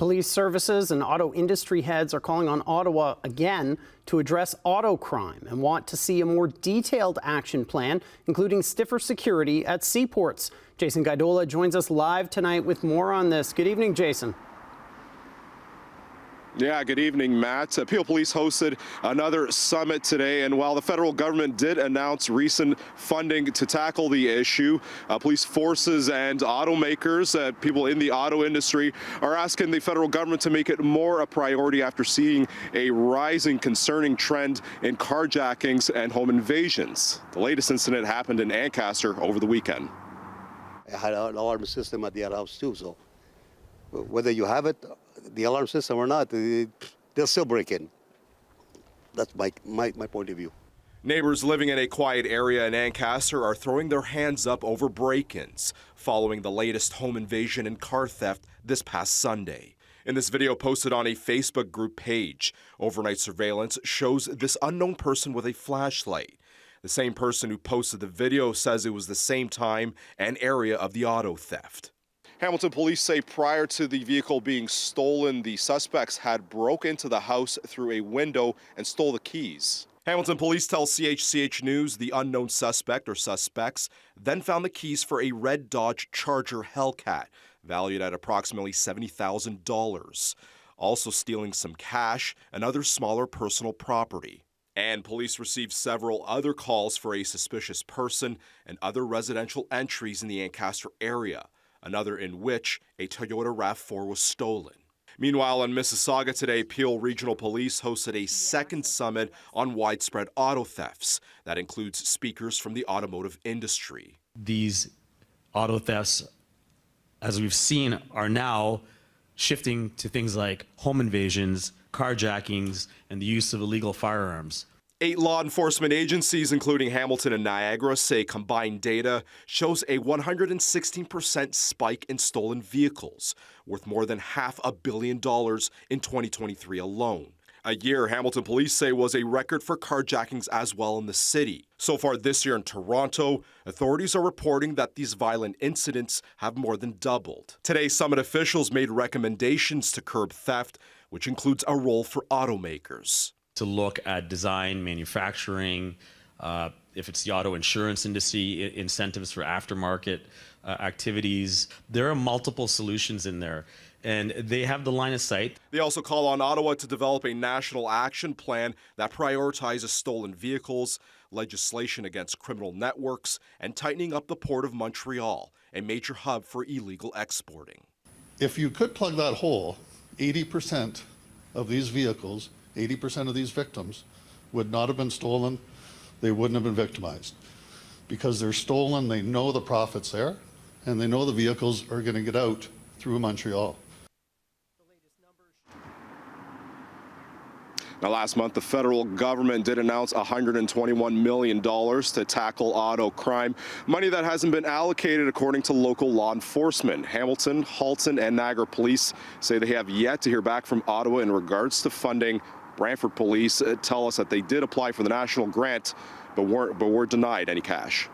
Police services and auto industry heads are calling on Ottawa again to address auto crime and want to see a more detailed action plan, including stiffer security at seaports. Jason Gaidola joins us live tonight with more on this. Good evening, Jason. Yeah, good evening, Matt. Peel Police hosted another summit today, and while the federal government did announce recent funding to tackle the issue, police forces and automakers, people in the auto industry, are asking the federal government to make it more a priority after seeing a rising concerning trend in carjackings and home invasions. The latest incident happened in Ancaster over the weekend. I had an alarm system at the other house too, so whether you have it, the alarm system or not, they'll still break in. That's my point of view. Neighbors living in a quiet area in Ancaster are throwing their hands up over break-ins following the latest home invasion and car theft this past Sunday. In this video posted on a Facebook group page, overnight surveillance shows this unknown person with a flashlight. The same person who posted the video says it was the same time and area of the auto theft. Hamilton police say prior to the vehicle being stolen, the suspects had broke into the house through a window and stole the keys. Hamilton police tell CHCH News the unknown suspect or suspects then found the keys for a red Dodge Charger Hellcat, valued at approximately $70,000, also stealing some cash and other smaller personal property. And police received several other calls for a suspicious person and other residential entries in the Ancaster area, another in which a Toyota Rav was stolen. Meanwhile, in Mississauga today, Peel Regional Police hosted a second summit on widespread auto thefts that includes speakers from the automotive industry. These auto thefts, as we've seen, are now shifting to things like home invasions, carjackings, and the use of illegal firearms. 8 law enforcement agencies, including Hamilton and Niagara, say combined data shows a 116% spike in stolen vehicles, worth more than $500 million in 2023 alone. A year, Hamilton police say, was a record for carjackings as well in the city. So far this year in Toronto, authorities are reporting that these violent incidents have more than doubled. Today, summit officials made recommendations to curb theft, which includes a role for automakers. To look at design, manufacturing, if it's the auto insurance industry, incentives for aftermarket activities. There are multiple solutions in there, and they have the line of sight. They also call on Ottawa to develop a national action plan that prioritizes stolen vehicles, legislation against criminal networks, and tightening up the Port of Montreal, a major hub for illegal exporting. If you could plug that hole, 80% of these vehicles, 80% of these victims would not have been stolen, they wouldn't have been victimized. Because they're stolen, they know the profit's there, and they know the vehicles are going to get out through Montreal. Now, last month, the federal government did announce $121 million to tackle auto crime, money that hasn't been allocated according to local law enforcement. Hamilton, Halton, and Niagara police say they have yet to hear back from Ottawa in regards to funding. Brantford police tell us that they did apply for the national grant, but were denied any cash.